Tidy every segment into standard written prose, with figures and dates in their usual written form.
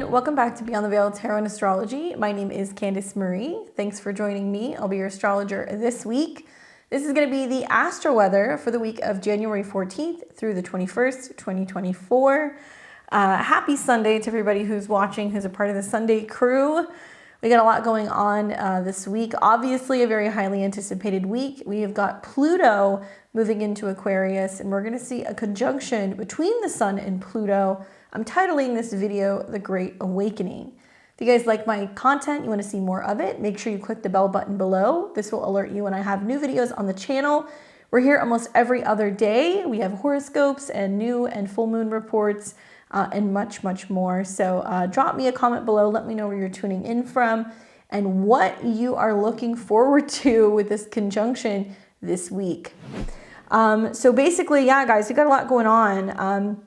everyone, welcome back to Beyond the Veil Tarot and Astrology. My name is Candice Marie. Thanks for joining me. I'll be your astrologer this week. This is going to be the astro weather for the week of January 14th through the 21st, 2024. Happy Sunday to everybody who's watching, who's a part of the Sunday crew. We got a lot going on this week. Obviously, a very highly anticipated week. We have got Pluto moving into Aquarius, and we're going to see a conjunction between the Sun and Pluto. I'm titling this video, The Great Awakening. If you guys like my content, you want to see more of it, make sure you click the bell button below. This will alert you when I have new videos on the channel. We're here almost every other day. We have horoscopes and new and full moon reports and much, much more. So drop me a comment below. Let me know where you're tuning in from and what you are looking forward to with this conjunction this week. So basically, yeah, guys, we got a lot going on.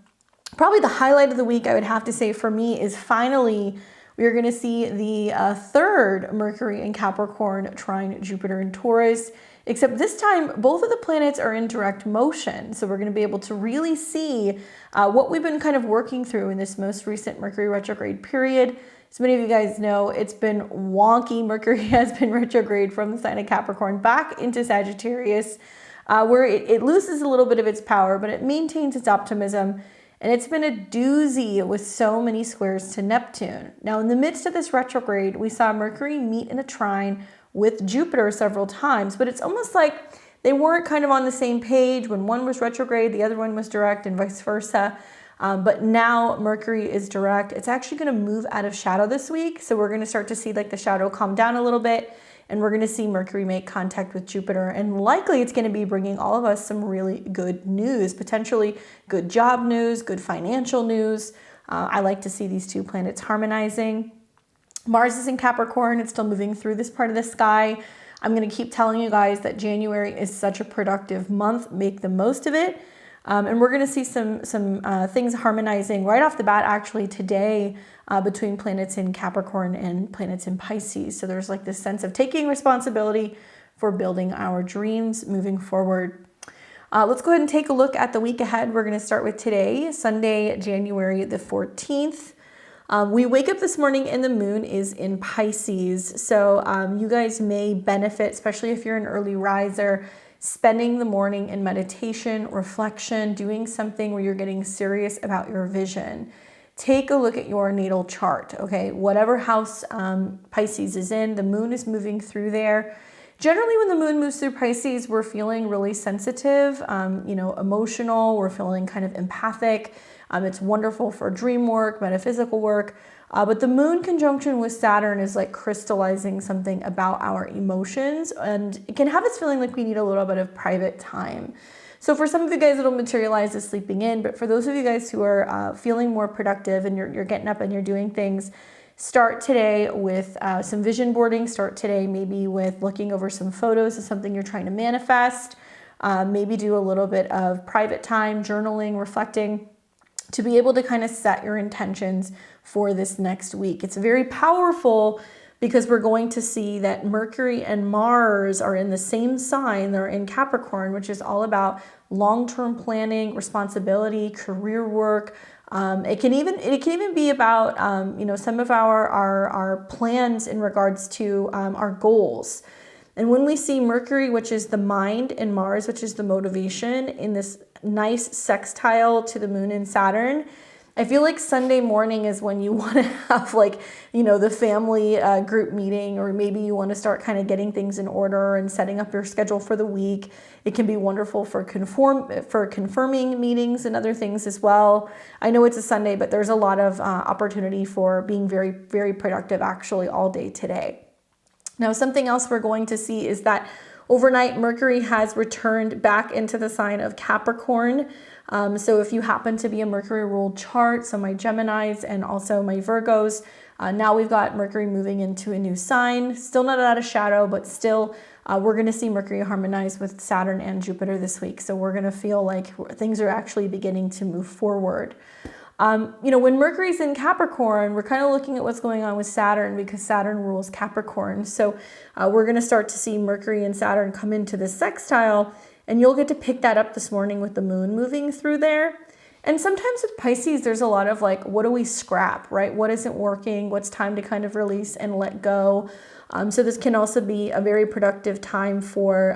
Probably the highlight of the week, I would have to say for me, is finally we're going to see the third Mercury in Capricorn trine Jupiter in Taurus, except this time both of the planets are in direct motion. So we're going to be able to really see what we've been kind of working through in this most recent Mercury retrograde period. As many of you guys know, it's been wonky. Mercury has been retrograde from the sign of Capricorn back into Sagittarius, where it loses a little bit of its power, but it maintains its optimism. And it's been a doozy with so many squares to Neptune. Now, in the midst of this retrograde, we saw Mercury meet in a trine with Jupiter several times, but it's almost like they weren't kind of on the same page. When one was retrograde, the other one was direct, and vice versa. But now Mercury is direct. It's actually going to move out of shadow this week. So we're going to start to see like the shadow calm down a little bit. And we're going to see Mercury make contact with Jupiter. And likely it's going to be bringing all of us some really good news, potentially good job news, good financial news. I like to see these two planets harmonizing. Mars is in Capricorn. It's still moving through this part of the sky. I'm going to keep telling you guys that January is such a productive month. Make the most of it. And we're going to see some things harmonizing right off the bat, actually, today between planets in Capricorn and planets in Pisces. So there's like this sense of taking responsibility for building our dreams moving forward. Let's go ahead and take a look at the week ahead. We're going to start with today, Sunday, January the 14th. We wake up this morning and the moon is in Pisces. So you guys may benefit, especially if you're an early riser, spending the morning in meditation, reflection, doing something where you're getting serious about your vision. Take a look at your natal chart, okay? Whatever house Pisces is in, the moon is moving through there. Generally, when the moon moves through Pisces, we're feeling really sensitive, emotional. We're feeling kind of empathic. It's wonderful for dream work, metaphysical work. But the moon conjunction with Saturn is like crystallizing something about our emotions, and it can have us feeling like we need a little bit of private time. So for some of you guys, it'll materialize as sleeping in, but for those of you guys who are feeling more productive and you're getting up and you're doing things, start today with some vision boarding. Start today maybe with looking over some photos of something you're trying to manifest. Maybe do a little bit of private time, journaling, reflecting, to be able to kind of set your intentions for this next week. It's very powerful because we're going to see that Mercury and Mars are in the same sign. They're in Capricorn, which is all about long-term planning, responsibility, career work. It can even be about some of our plans in regards to our goals. And when we see Mercury, which is the mind, and Mars, which is the motivation, in this nice sextile to the moon and Saturn, I feel like Sunday morning is when you want to have the family group meeting, or maybe you want to start kind of getting things in order and setting up your schedule for the week. It can be wonderful for confirming meetings and other things as well. I know it's a Sunday, but there's a lot of opportunity for being very, very productive actually all day today. Now, something else we're going to see is that overnight Mercury has returned back into the sign of Capricorn. So if you happen to be a Mercury ruled chart, so my Geminis and also my Virgos, now we've got Mercury moving into a new sign, still not out of shadow, but still we're going to see Mercury harmonize with Saturn and Jupiter this week. So we're going to feel like things are actually beginning to move forward. When Mercury's in Capricorn, we're kind of looking at what's going on with Saturn because Saturn rules Capricorn. So we're going to start to see Mercury and Saturn come into this sextile, and you'll get to pick that up this morning with the moon moving through there. And sometimes with Pisces, there's a lot of like, what do we scrap, right? What isn't working? What's time to kind of release and let go? So this can also be a very productive time for,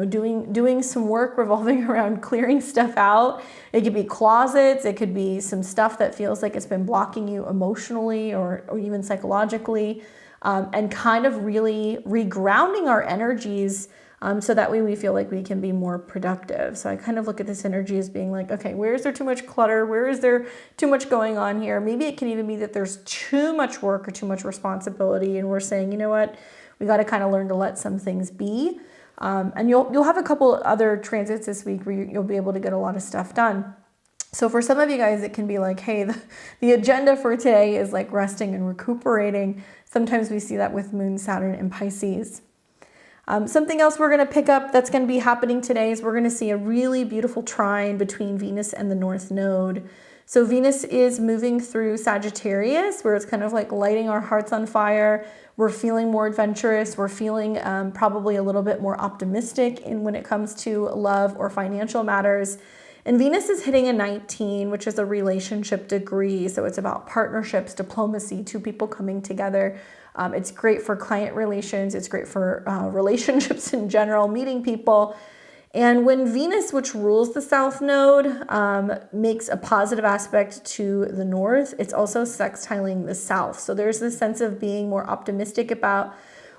doing some work revolving around clearing stuff out. It could be closets. It could be some stuff that feels like it's been blocking you emotionally or even psychologically, and kind of really regrounding our energies. So that way we feel like we can be more productive. So I kind of look at this energy as being like, okay, where is there too much clutter? Where is there too much going on here? Maybe it can even be that there's too much work or too much responsibility. And we're saying, you know what, we got to kind of learn to let some things be. And you'll have a couple other transits this week where you'll be able to get a lot of stuff done. So for some of you guys, it can be like, hey, the agenda for today is like resting and recuperating. Sometimes we see that with Moon, Saturn, and Pisces. Something else we're going to pick up that's going to be happening today is we're going to see a really beautiful trine between Venus and the North Node. So Venus is moving through Sagittarius, where it's kind of like lighting our hearts on fire. We're feeling more adventurous. We're feeling probably a little bit more optimistic when it comes to love or financial matters. And Venus is hitting a 19, which is a relationship degree. So it's about partnerships, diplomacy, two people coming together. It's great for client relations. It's great for relationships in general, meeting people. And when Venus, which rules the South Node, makes a positive aspect to the North, it's also sextiling the South. So there's this sense of being more optimistic about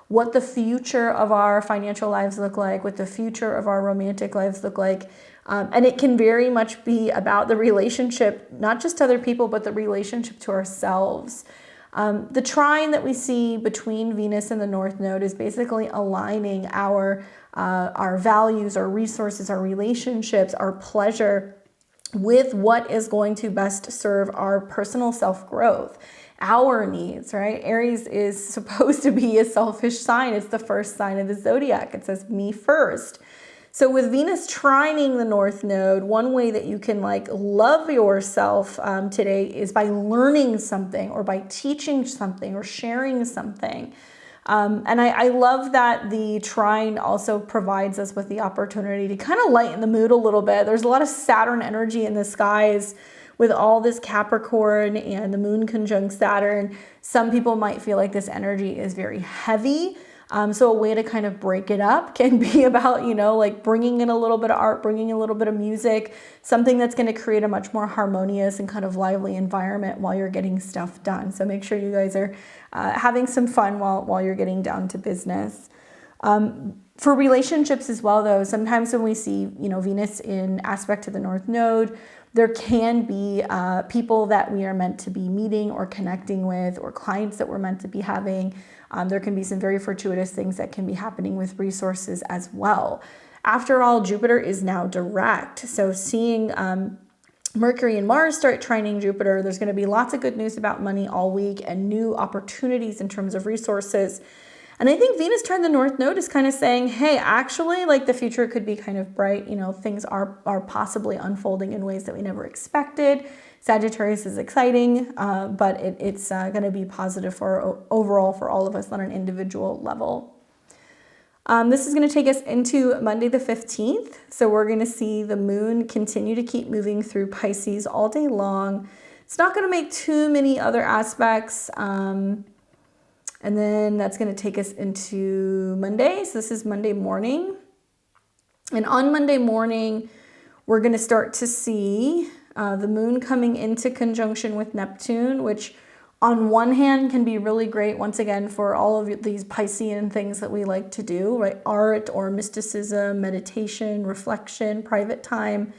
what the future of our financial lives look like, what the future of our romantic lives look like. And it can very much be about the relationship, not just to other people, but the relationship to ourselves. The trine that we see between Venus and the North Node is basically aligning our values, our resources, our relationships, our pleasure with what is going to best serve our personal self-growth, our needs, right? Aries is supposed to be a selfish sign. It's the first sign of the zodiac. It says me first. So with Venus trining the North Node, one way that you can like love yourself today is by learning something or by teaching something or sharing something. And I love that the trine also provides us with the opportunity to kind of lighten the mood a little bit. There's a lot of Saturn energy in the skies with all this Capricorn and the moon conjunct Saturn. Some people might feel like this energy is very heavy. So a way to kind of break it up can be about, like bringing in a little bit of art, bringing a little bit of music, something that's going to create a much more harmonious and kind of lively environment while you're getting stuff done. So make sure you guys are having some fun while you're getting down to business. For relationships as well, though, sometimes when we see, Venus in aspect to the North Node, there can be people that we are meant to be meeting or connecting with, or clients that we're meant to be having. There can be some very fortuitous things that can be happening with resources as well. After all, Jupiter is now direct. So seeing Mercury and Mars start trining Jupiter, there's going to be lots of good news about money all week and new opportunities in terms of resources. And I think Venus turned the North Node is kind of saying, hey, actually, like the future could be kind of bright. Things are possibly unfolding in ways that we never expected. Sagittarius is exciting, but it's going to be positive overall for all of us on an individual level. This is going to take us into Monday the 15th. So we're going to see the moon continue to keep moving through Pisces all day long. It's not going to make too many other aspects. And then that's going to take us into Monday. So this is Monday morning. And on Monday morning, we're going to start to see the moon coming into conjunction with Neptune, which on one hand can be really great, once again, for all of these Piscean things that we like to do, right? Art or mysticism, meditation, reflection, private time.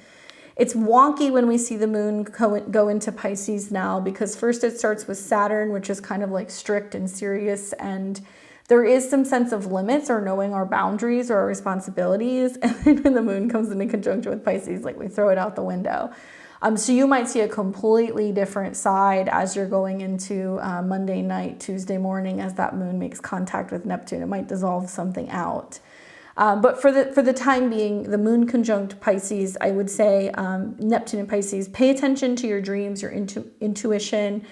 It's wonky when we see the moon go into Pisces now, because first it starts with Saturn, which is kind of like strict and serious, and there is some sense of limits or knowing our boundaries or our responsibilities. And then when the moon comes into conjunction with Pisces, like we throw it out the window. So you might see a completely different side as you're going into Monday night, Tuesday morning, as that moon makes contact with Neptune. It might dissolve something out. But for the time being, the moon conjunct Pisces, I would say Neptune and Pisces, pay attention to your dreams, your intuition,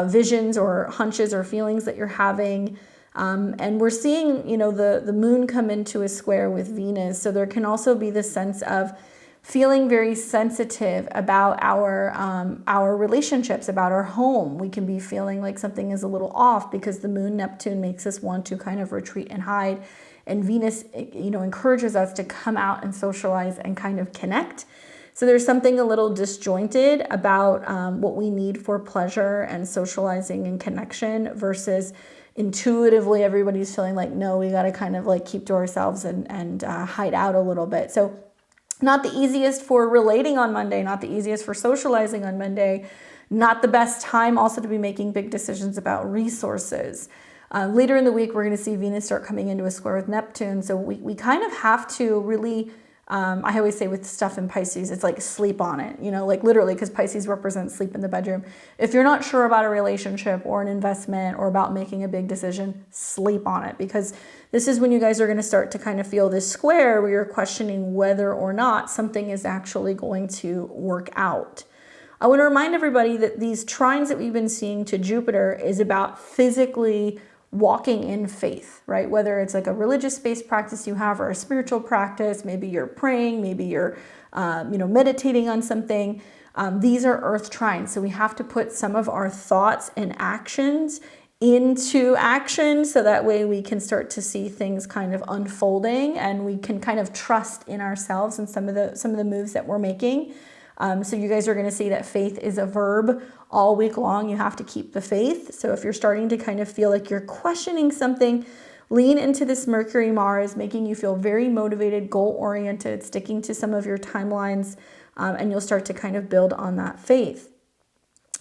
visions or hunches or feelings that you're having. And we're seeing, the moon come into a square with Venus. So there can also be this sense of feeling very sensitive about our relationships, about our home. We can be feeling like something is a little off because the moon Neptune makes us want to kind of retreat and hide. And Venus, encourages us to come out and socialize and kind of connect. So there's something a little disjointed about what we need for pleasure and socializing and connection versus intuitively everybody's feeling like, no, we got to kind of like keep to ourselves and hide out a little bit. So not the easiest for relating on Monday, not the easiest for socializing on Monday, not the best time also to be making big decisions about resources. Later in the week, we're going to see Venus start coming into a square with Neptune. So we kind of have to really, I always say with stuff in Pisces, it's like sleep on it, like literally, because Pisces represents sleep in the bedroom. If you're not sure about a relationship or an investment or about making a big decision, sleep on it, because this is when you guys are going to start to kind of feel this square where you're questioning whether or not something is actually going to work out. I want to remind everybody that these trines that we've been seeing to Jupiter is about physically walking in faith, right? Whether it's like a religious-based practice you have or a spiritual practice, maybe you're praying, maybe you're, meditating on something. These are earth trines. So we have to put some of our thoughts and actions into action so that way we can start to see things kind of unfolding and we can kind of trust in ourselves and some of the moves that we're making. So you guys are going to see that faith is a verb all week long. You have to keep the faith. So if you're starting to kind of feel like you're questioning something, lean into this Mercury Mars, making you feel very motivated, goal-oriented, sticking to some of your timelines, and you'll start to kind of build on that faith.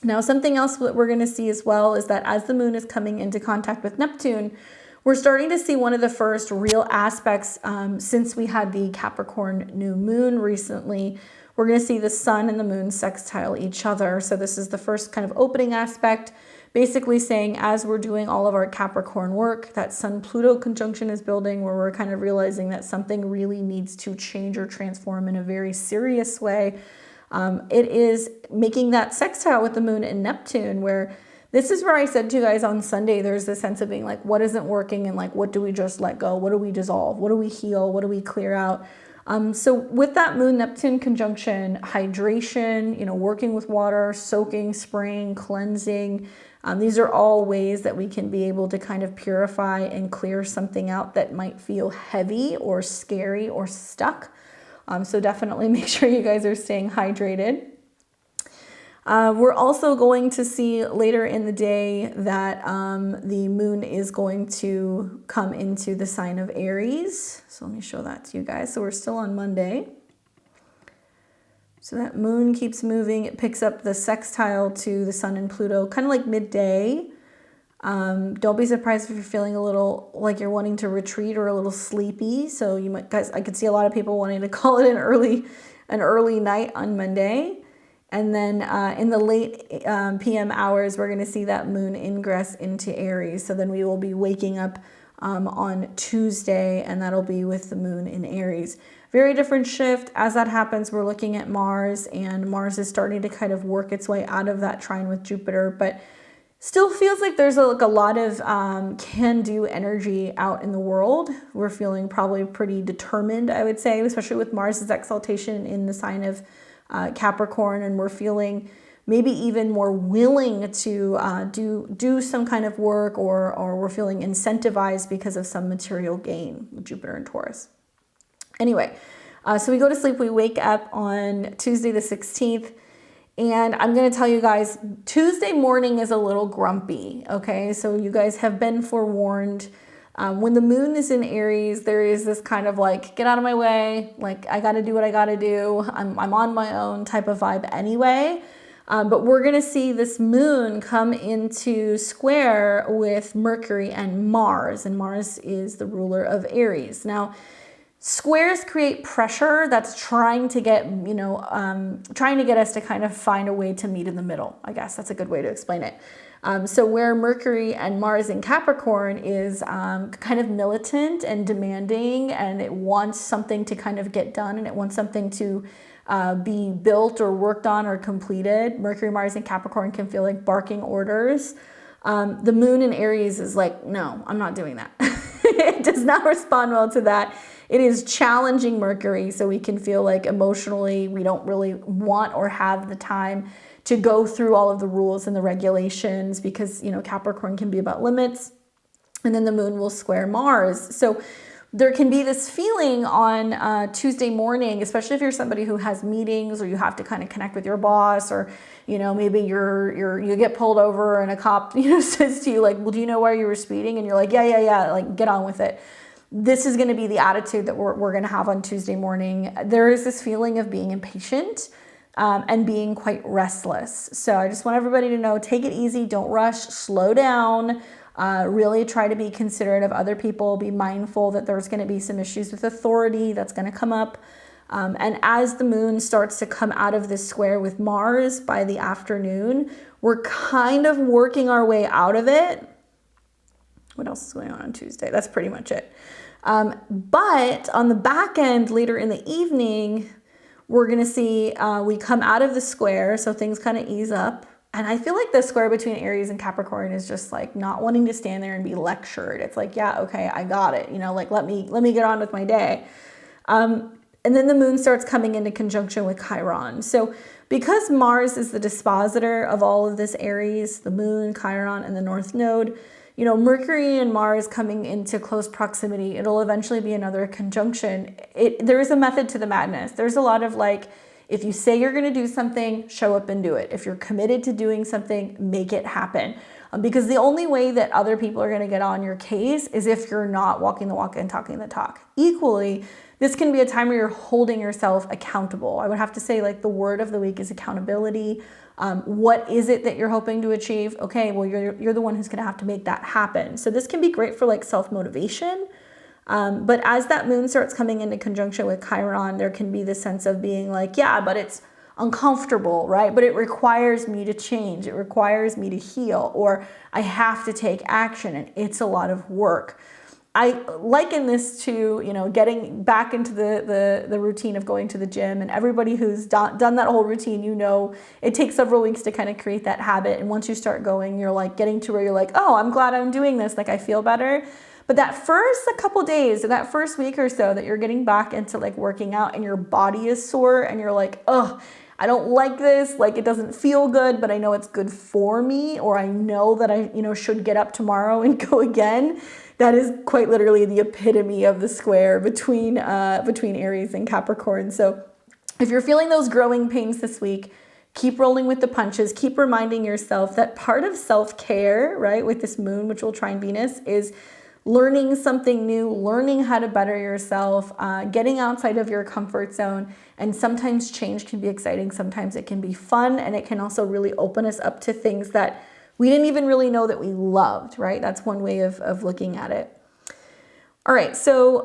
Now, something else that we're going to see as well is that as the moon is coming into contact with Neptune, we're starting to see one of the first real aspects since we had the Capricorn new moon recently. We're going to see the sun and the moon sextile each other. So this is the first kind of opening aspect, basically saying as we're doing all of our Capricorn work, that Sun-Pluto conjunction is building where we're kind of realizing that something really needs to change or transform in a very serious way. It is making that sextile with the moon and Neptune, where this is where I said to you guys on Sunday, there's this sense of being like, what isn't working and like, what do we just let go? What do we dissolve? What do we heal? What do we clear out? So with that moon-Neptune conjunction, hydration, working with water, soaking, spraying, cleansing, these are all ways that we can be able to kind of purify and clear something out that might feel heavy or scary or stuck. So definitely make sure you guys are staying hydrated. We're also going to see later in the day that the moon is going to come into the sign of Aries. So let me show that to you guys. So we're still on Monday. So that moon keeps moving. It picks up the sextile to the sun and Pluto, kind of like midday. Don't be surprised if you're feeling a little like you're wanting to retreat or a little sleepy. So you might, guys, I could see a lot of people wanting to call it an early night on Monday. And then in the late PM hours, we're going to see that moon ingress into Aries. So then we will be waking up on Tuesday, and that'll be with the moon in Aries. Very different shift. As that happens, we're looking at Mars, and Mars is starting to kind of work its way out of that trine with Jupiter, but still feels like there's a lot of can-do energy out in the world. We're feeling probably pretty determined, I would say, especially with Mars's exaltation in the sign of Capricorn, and we're feeling maybe even more willing to do some kind of work, or we're feeling incentivized because of some material gain with Jupiter and Taurus. Anyway, so we go to sleep, we wake up on Tuesday the 16th, and I'm going to tell you guys, Tuesday morning is a little grumpy, okay? So you guys have been forewarned. When the moon is in Aries, there is this kind of like, get out of my way, like I got to do what I got to do. I'm on my own type of vibe anyway. But we're going to see this moon come into square with Mercury and Mars is the ruler of Aries. Now, squares create pressure that's trying to get, trying to get us to kind of find a way to meet in the middle. I guess that's a good way to explain it. So where Mercury and Mars in Capricorn is kind of militant and demanding, and it wants something to kind of get done, and it wants something to be built or worked on or completed. Mercury, Mars, and Capricorn can feel like barking orders. The moon in Aries is like, no, I'm not doing that. It does not respond well to that. it is challenging Mercury, so we can feel like emotionally we don't really want or have the time to go through all of the rules and the regulations, because, you know, Capricorn can be about limits. And then the moon will square Mars. So there can be this feeling on Tuesday morning, especially if you're somebody who has meetings, or you have to kind of connect with your boss, or, you know, maybe you get pulled over and a cop, you know, says to you like, well, do you know why you were speeding? And you're like, yeah, like get on with it. This is going to be the attitude that we're going to have on Tuesday morning. There is this feeling of being impatient and being quite restless. So I just want everybody to know, take it easy, don't rush, slow down. Really try to be considerate of other people, be mindful that there's going to be some issues with authority that's going to come up. And as the moon starts to come out of this square with Mars by the afternoon, we're kind of working our way out of it. What else is going on Tuesday? That's pretty much it. But on the back end, later in the evening, we're going to see we come out of the square, so things kind of ease up. And I feel like the square between Aries and Capricorn is just like not wanting to stand there and be lectured. It's like, yeah, okay, I got it. You know, like, let me get on with my day. And then the moon starts coming into conjunction with Chiron. So because Mars is the dispositor of all of this Aries, the moon, Chiron, and the North Node, you know, Mercury and Mars coming into close proximity, it'll eventually be another conjunction. There is a method to the madness. There's a lot of like, if you say you're going to do something, show up and do it. If you're committed to doing something, make it happen. Because the only way that other people are going to get on your case is if you're not walking the walk and talking the talk. Equally, this can be a time where you're holding yourself accountable. I would have to say, like, the word of the week is accountability. What is it that you're hoping to achieve? Okay, well, you're the one who's going to have to make that happen. So this can be great for like self-motivation. But as that moon starts coming into conjunction with Chiron, there can be this sense of being like, yeah, but it's uncomfortable, right? But it requires me to change. It requires me to heal, or I have to take action, and it's a lot of work. I liken this to, you know, getting back into the routine of going to the gym, and everybody who's done that whole routine, you know, it takes several weeks to kind of create that habit. And once you start going, you're like getting to where you're like, oh, I'm glad I'm doing this. Like, I feel better. But that first couple days, or that first week or so that you're getting back into like working out, and your body is sore, and you're like, oh, I don't like this. Like, it doesn't feel good, but I know it's good for me, or I know that I, you know, should get up tomorrow and go again. That is quite literally the epitome of the square between Aries and Capricorn. So if you're feeling those growing pains this week, keep rolling with the punches. Keep reminding yourself that part of self-care, right, with this moon, which will trine Venus, is learning something new, learning how to better yourself, getting outside of your comfort zone. And sometimes change can be exciting. Sometimes it can be fun, and it can also really open us up to things that we didn't even really know that we loved, right? That's one way of looking at it. All right, so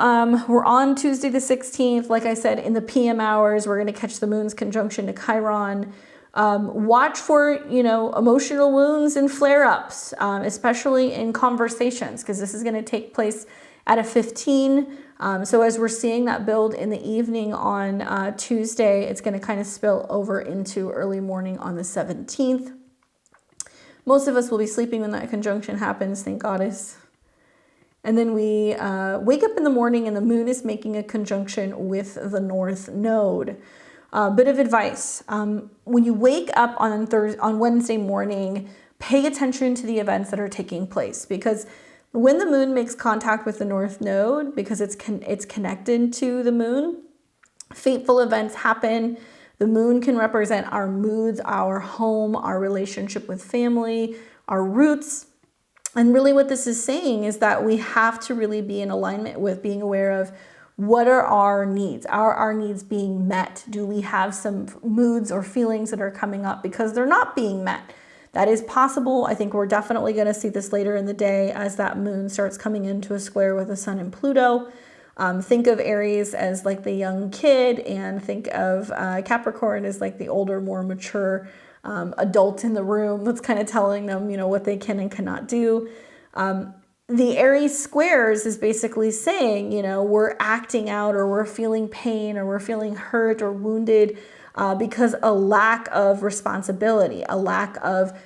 we're on Tuesday the 16th. Like I said, in the PM hours, we're going to catch the moon's conjunction to Chiron. Watch for, you know, emotional wounds and flare-ups, especially in conversations, because this is going to take place at a 15. So as we're seeing that build in the evening on Tuesday, it's going to kind of spill over into early morning on the 17th. Most of us will be sleeping when that conjunction happens, thank goddess. And then we wake up in the morning, and the moon is making a conjunction with the North Node. Bit of advice. When you wake up on Wednesday morning, pay attention to the events that are taking place, because when the moon makes contact with the North Node, because it's connected to the moon, fateful events happen. The moon can represent our moods, our home, our relationship with family, our roots. And really what this is saying is that we have to really be in alignment with being aware of what are our needs? Are our needs being met? Do we have some moods or feelings that are coming up because they're not being met? That is possible. I think we're definitely going to see this later in the day as that moon starts coming into a square with the sun and Pluto. Think of Aries as like the young kid, and think of Capricorn as like the older, more mature adult in the room that's kind of telling them, you know, what they can and cannot do. The Aries squares is basically saying, you know, we're acting out, or we're feeling pain, or we're feeling hurt or wounded because a lack of responsibility, a lack of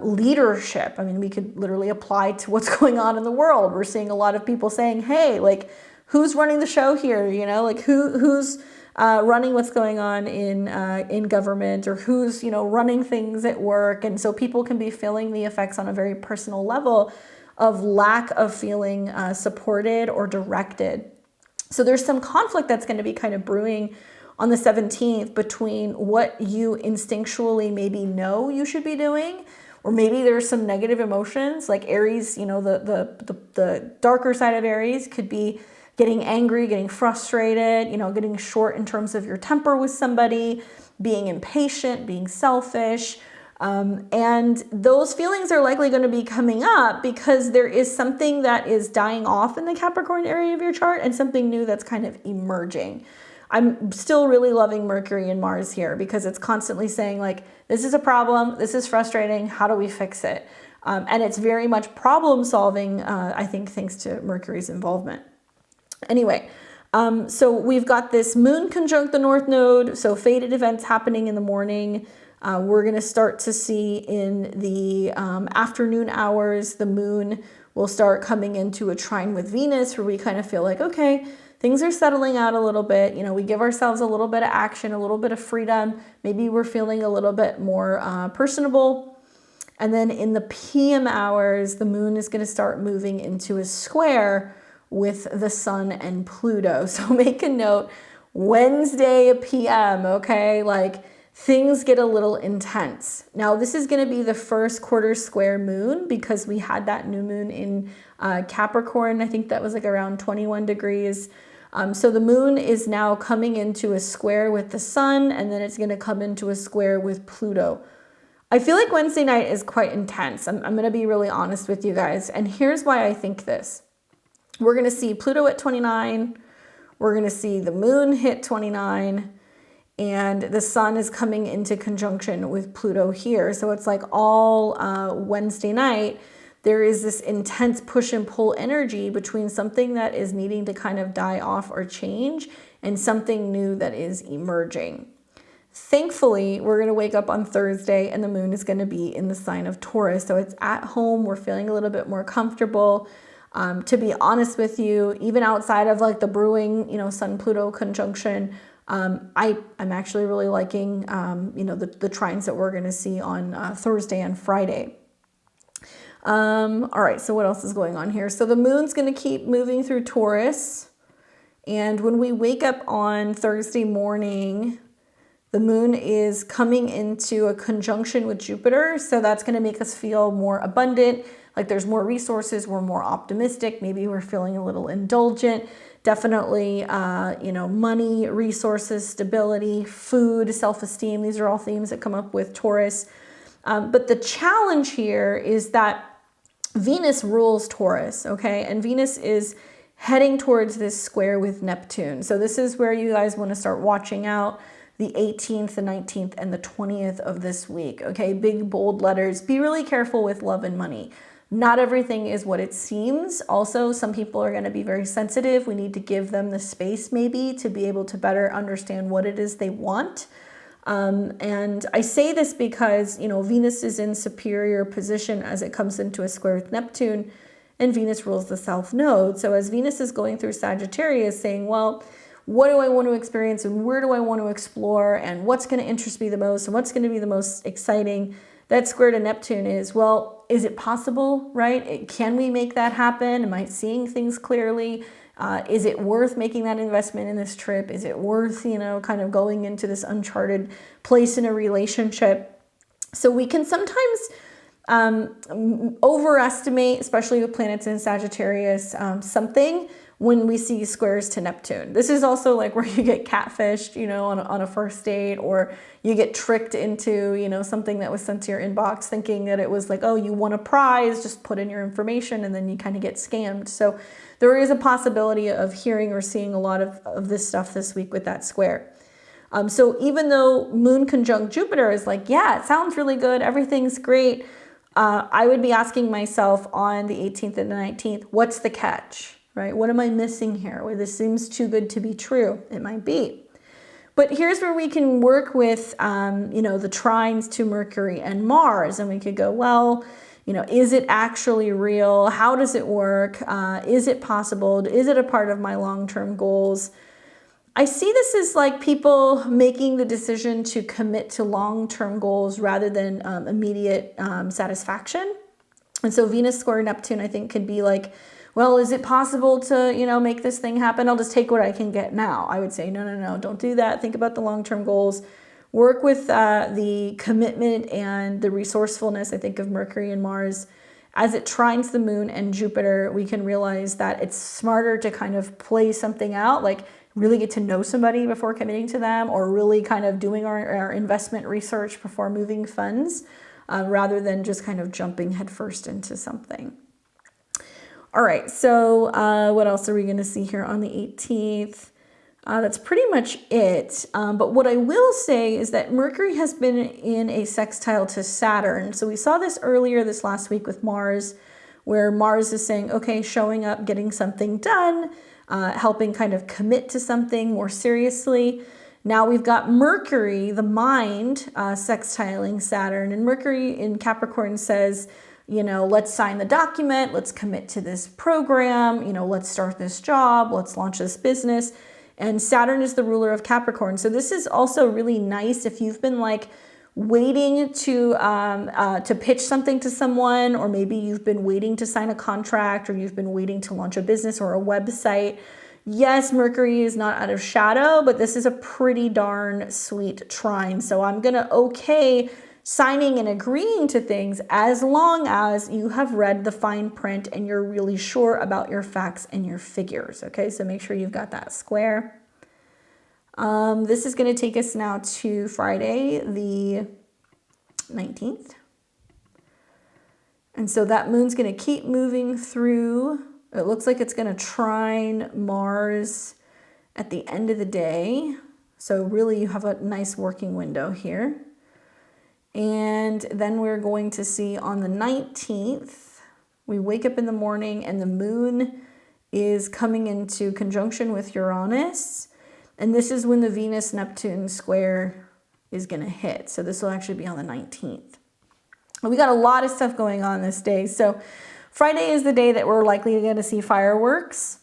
leadership. I mean, we could literally apply to what's going on in the world. We're seeing a lot of people saying, hey, like, who's running the show here, you know, like who's running what's going on in government, or who's, you know, running things at work. And so people can be feeling the effects on a very personal level of lack of feeling supported or directed. So there's some conflict that's going to be kind of brewing on the 17th between what you instinctually maybe know you should be doing, or maybe there's some negative emotions like Aries, you know, the darker side of Aries could be getting angry, getting frustrated, you know, getting short in terms of your temper with somebody, being impatient, being selfish. And those feelings are likely going to be coming up because there is something that is dying off in the Capricorn area of your chart and something new that's kind of emerging. I'm still really loving Mercury and Mars here because it's constantly saying like, this is a problem, this is frustrating, how do we fix it? And it's very much problem solving, I think, thanks to Mercury's involvement. Anyway, so we've got this moon conjunct the North Node, so fated events happening in the morning. We're going to start to see in the afternoon hours, the moon will start coming into a trine with Venus, where we kind of feel like, okay, things are settling out a little bit. You know, we give ourselves a little bit of action, a little bit of freedom. Maybe we're feeling a little bit more personable. And then in the PM hours, the moon is going to start moving into a square with the sun and Pluto. So make a note, Wednesday PM, okay? Like things get a little intense. Now this is going to be the first quarter square moon because we had that new moon in Capricorn. I think that was like around 21 degrees. So the moon is now coming into a square with the sun, and then it's going to come into a square with Pluto. I feel like Wednesday night is quite intense. I'm going to be really honest with you guys. And here's why I think this. We're going to see Pluto at 29. We're going to see the moon hit 29. And the sun is coming into conjunction with Pluto here. So it's like all Wednesday night, there is this intense push and pull energy between something that is needing to kind of die off or change and something new that is emerging. Thankfully, we're going to wake up on Thursday and the moon is going to be in the sign of Taurus. So it's at home. We're feeling a little bit more comfortable. To be honest with you, even outside of like the brewing, you know, Sun-Pluto conjunction, I'm actually really liking, you know, the trines that we're going to see on Thursday and Friday. All right, so what else is going on here? So the moon's going to keep moving through Taurus. And when we wake up on Thursday morning, the moon is coming into a conjunction with Jupiter. So that's going to make us feel more abundant, like there's more resources, we're more optimistic, maybe we're feeling a little indulgent. Definitely, you know, money, resources, stability, food, self-esteem. These are all themes that come up with Taurus. But the challenge here is that Venus rules Taurus, okay? And Venus is heading towards this square with Neptune. So this is where you guys want to start watching out the 18th, the 19th, and the 20th of this week, okay? Big, bold letters. Be really careful with love and money. Not everything is what it seems. Also, some people are going to be very sensitive. We need to give them the space maybe to be able to better understand what it is they want. And I say this because, you know, Venus is in superior position as it comes into a square with Neptune, and Venus rules the South Node. So as Venus is going through Sagittarius saying, well, what do I want to experience and where do I want to explore and what's going to interest me the most and what's going to be the most exciting? That square to Neptune is, well, is it possible, right? Can we make that happen? Am I seeing things clearly? Is it worth making that investment in this trip? Is it worth, you know, kind of going into this uncharted place in a relationship? So we can sometimes overestimate, especially with planets in Sagittarius, something when we see squares to Neptune. This is also like where you get catfished, you know, on a first date, or you get tricked into, you know, something that was sent to your inbox thinking that it was like, oh, you won a prize, just put in your information, and then you kind of get scammed. So there is a possibility of hearing or seeing a lot of this stuff this week with that square. So even though moon conjunct Jupiter is like, yeah, it sounds really good, everything's great, I would be asking myself on the 18th and the 19th, what's the catch? Right? What am I missing here? Where this seems too good to be true. It might be. But here's where we can work with, you know, the trines to Mercury and Mars. And we could go, well, You know, is it actually real? How does it work? Is it possible? Is it a part of my long-term goals? I see this as like people making the decision to commit to long-term goals rather than immediate satisfaction. And so Venus square Neptune, I think, could be like, well, is it possible to, you know, make this thing happen? I'll just take what I can get now. I would say, no, don't do that. Think about the long-term goals. Work with the commitment and the resourcefulness, I think, of Mercury and Mars. As it trines the moon and Jupiter, we can realize that it's smarter to kind of play something out, like really get to know somebody before committing to them, or really kind of doing our investment research before moving funds, rather than just kind of jumping headfirst into something. All right, so what else are we going to see here on the 18th? That's pretty much it. But what I will say is that Mercury has been in a sextile to Saturn. So we saw this earlier this last week with Mars, where Mars is saying, okay, showing up, getting something done, helping kind of commit to something more seriously. Now we've got Mercury, the mind, sextiling Saturn. And Mercury in Capricorn says, you know, let's sign the document, let's commit to this program, you know, let's start this job, let's launch this business. And Saturn is the ruler of Capricorn. So this is also really nice if you've been like waiting to pitch something to someone, or maybe you've been waiting to sign a contract, or you've been waiting to launch a business or a website. Yes, Mercury is not out of shadow, but this is a pretty darn sweet trine. So I'm going to okay signing and agreeing to things as long as you have read the fine print and you're really sure about your facts and your figures. Okay, so make sure you've got that square. This is going to take us now to Friday, the 19th. And so that moon's going to keep moving through. It looks like it's going to trine Mars at the end of the day. So really you have a nice working window here. And then we're going to see on the 19th, we wake up in the morning and the moon is coming into conjunction with Uranus. And this is when the Venus-Neptune square is going to hit. So this will actually be on the 19th. We got a lot of stuff going on this day. So Friday is the day that we're likely going to see fireworks.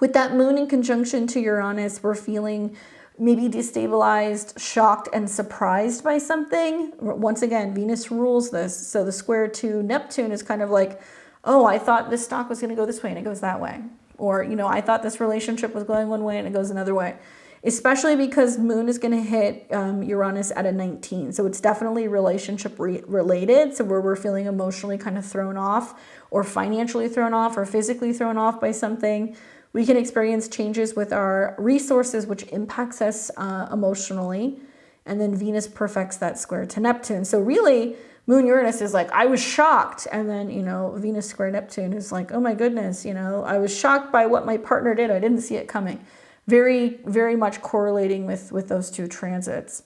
With that moon in conjunction to Uranus, we're feeling maybe destabilized, shocked, and surprised by something. Once again, Venus rules this. So the square to Neptune is kind of like, oh, I thought this stock was going to go this way and it goes that way. Or, you know, I thought this relationship was going one way and it goes another way. Especially because moon is going to hit Uranus at a 19. So it's definitely relationship related. So where we're feeling emotionally kind of thrown off, or financially thrown off, or physically thrown off by something. We can experience changes with our resources, which impacts us emotionally. And then Venus perfects that square to Neptune. So really, Moon Uranus is like, I was shocked. And then, you know, Venus square Neptune is like, oh my goodness, you know, I was shocked by what my partner did. I didn't see it coming. Very, very much correlating with those two transits.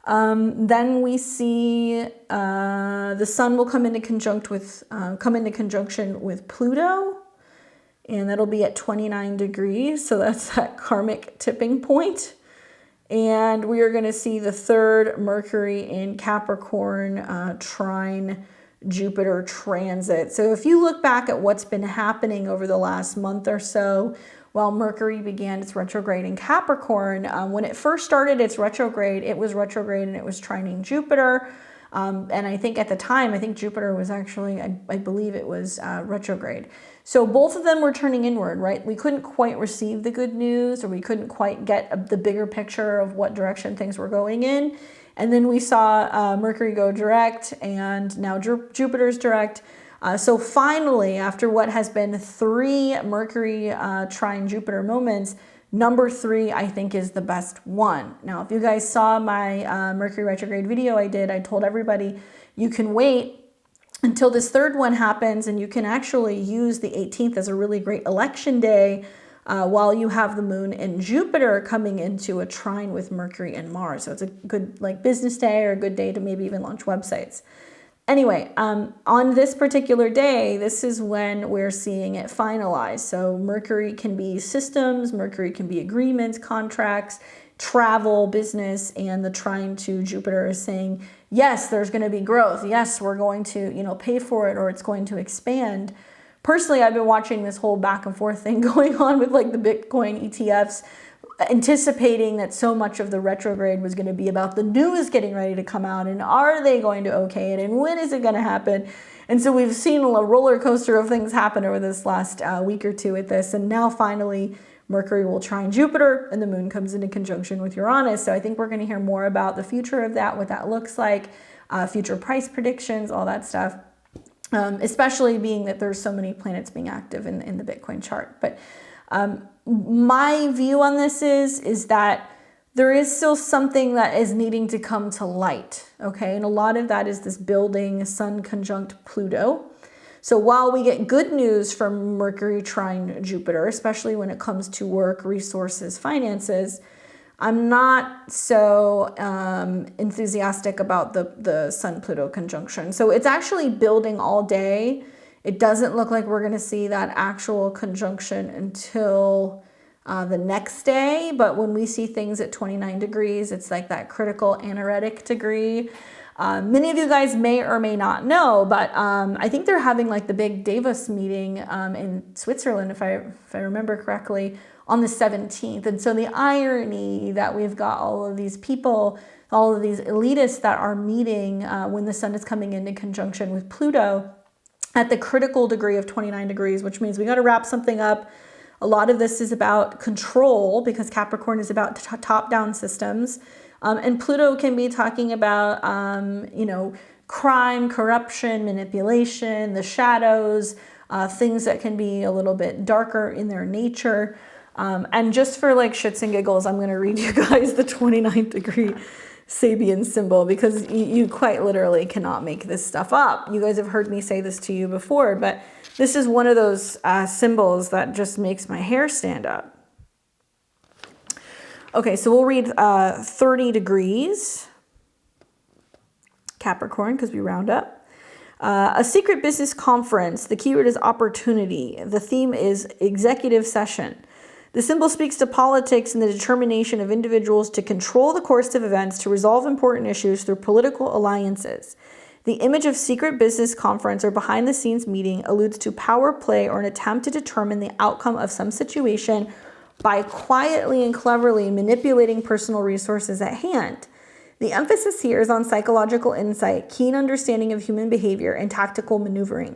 Then we see the sun will come into conjunction with Pluto. And that'll be at 29 degrees. So that's that karmic tipping point. And we are going to see the third Mercury in Capricorn trine Jupiter transit. So if you look back at what's been happening over the last month or so, while Mercury began its retrograde in Capricorn, when it first started its retrograde, it was retrograde and it was trining Jupiter. And I think at the time, I think Jupiter was actually, I believe it was retrograde. So both of them were turning inward, right? We couldn't quite receive the good news, or we couldn't quite get the bigger picture of what direction things were going in. And then we saw Mercury go direct, and now Jupiter's direct. So finally, after what has been 3 Mercury trine Jupiter moments, number 3, I think, is the best one. Now, if you guys saw my Mercury retrograde video I did, I told everybody you can wait until this third one happens, and you can actually use the 18th as a really great election day while you have the moon and Jupiter coming into a trine with Mercury and Mars. So it's a good like business day, or a good day to maybe even launch websites. Anyway, on this particular day, this is when we're seeing it finalized. So Mercury can be systems, Mercury can be agreements, contracts, travel, business, and the trine to Jupiter is saying, yes, there's going to be growth. Yes, we're going to, pay for it, or it's going to expand. Personally, I've been watching this whole back and forth thing going on with like the Bitcoin ETFs, anticipating that so much of the retrograde was going to be about the news getting ready to come out, and are they going to okay it, and when is it going to happen? And so we've seen a roller coaster of things happen over this last week or two with this, and now finally Mercury will trine Jupiter and the moon comes into conjunction with Uranus. So I think we're going to hear more about the future of that, what that looks like, future price predictions, all that stuff, especially being that there's so many planets being active in the Bitcoin chart. But my view on this is that there is still something that is needing to come to light, okay? And a lot of that is this building Sun conjunct Pluto. So while we get good news from Mercury trine Jupiter, especially when it comes to work, resources, finances, I'm not so enthusiastic about the Sun-Pluto conjunction. So it's actually building all day. It doesn't look like we're going to see that actual conjunction until the next day. But when we see things at 29 degrees, it's like that critical anaretic degree. Many of you guys may or may not know, but I think they're having like the big Davos meeting in Switzerland, if I remember correctly, on the 17th. And so the irony that we've got all of these people, all of these elitists that are meeting when the sun is coming into conjunction with Pluto at the critical degree of 29 degrees, which means we got to wrap something up. A lot of this is about control because Capricorn is about top-down systems. And Pluto can be talking about, crime, corruption, manipulation, the shadows, things that can be a little bit darker in their nature. And just for like shits and giggles, I'm going to read you guys the 29th degree Sabian symbol because you quite literally cannot make this stuff up. You guys have heard me say this to you before, but this is one of those symbols that just makes my hair stand up. Okay, so we'll read 30 degrees Capricorn because we round up. A secret business conference. The keyword is opportunity. The theme is executive session. The symbol speaks to politics and the determination of individuals to control the course of events to resolve important issues through political alliances. The image of secret business conference or behind the scenes meeting alludes to power play or an attempt to determine the outcome of some situation by quietly and cleverly manipulating personal resources at hand. The emphasis here is on psychological insight, keen understanding of human behavior, and tactical maneuvering.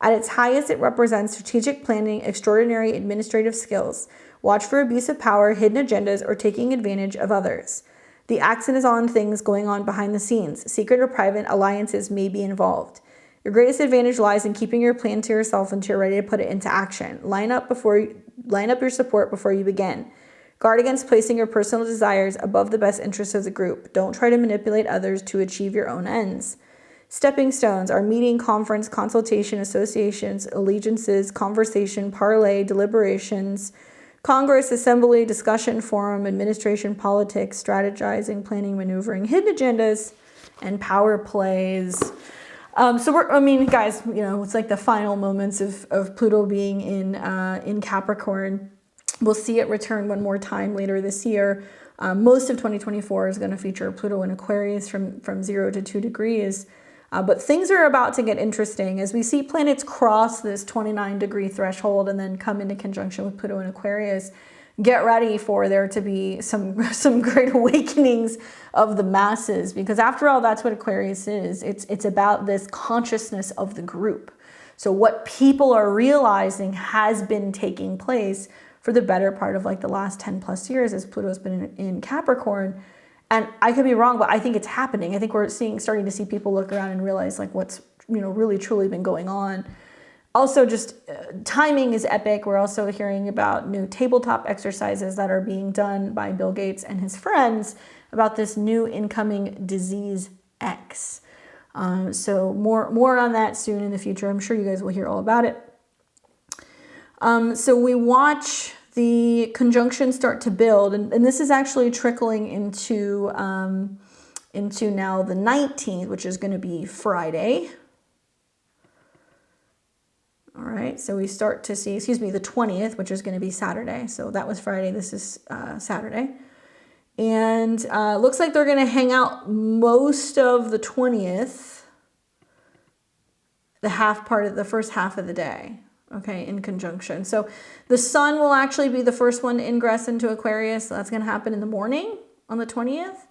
At its highest, it represents strategic planning, extraordinary administrative skills. Watch for abuse of power, hidden agendas, or taking advantage of others. The accent is on things going on behind the scenes. Secret or private alliances may be involved. Your greatest advantage lies in keeping your plan to yourself until you're ready to put it into action. Line up your support before you begin. Guard against placing your personal desires above the best interests of the group. Don't try to manipulate others to achieve your own ends. Stepping stones are meeting, conference, consultation, associations, allegiances, conversation, parlay, deliberations, Congress, assembly, discussion, forum, administration, politics, strategizing, planning, maneuvering, hidden agendas, and power plays. Guys, it's like the final moments of Pluto being in Capricorn. We'll see it return one more time later this year. Most of 2024 is going to feature Pluto in Aquarius from 0 to 2 degrees. But things are about to get interesting as we see planets cross this 29 degree threshold and then come into conjunction with Pluto in Aquarius. Get ready for there to be some great awakenings of the masses, because after all, that's what Aquarius is. It's about this consciousness of the group. So what people are realizing has been taking place for the better part of like the last 10 plus years as Pluto's been in Capricorn. And I could be wrong, but I think it's happening. I think we're starting to see people look around and realize like what's really truly been going on. Also, just timing is epic. We're also hearing about new tabletop exercises that are being done by Bill Gates and his friends about this new incoming disease X. So more on that soon in the future. I'm sure you guys will hear all about it. So we watch the conjunctions start to build, and this is actually trickling into now the 19th, which is going to be Friday. All right, so we start to see, the 20th, which is going to be Saturday. So that was Friday, this is Saturday. And looks like they're going to hang out most of the 20th, the first half of the day, okay, in conjunction. So the sun will actually be the first one to ingress into Aquarius. So that's going to happen in the morning on the 20th.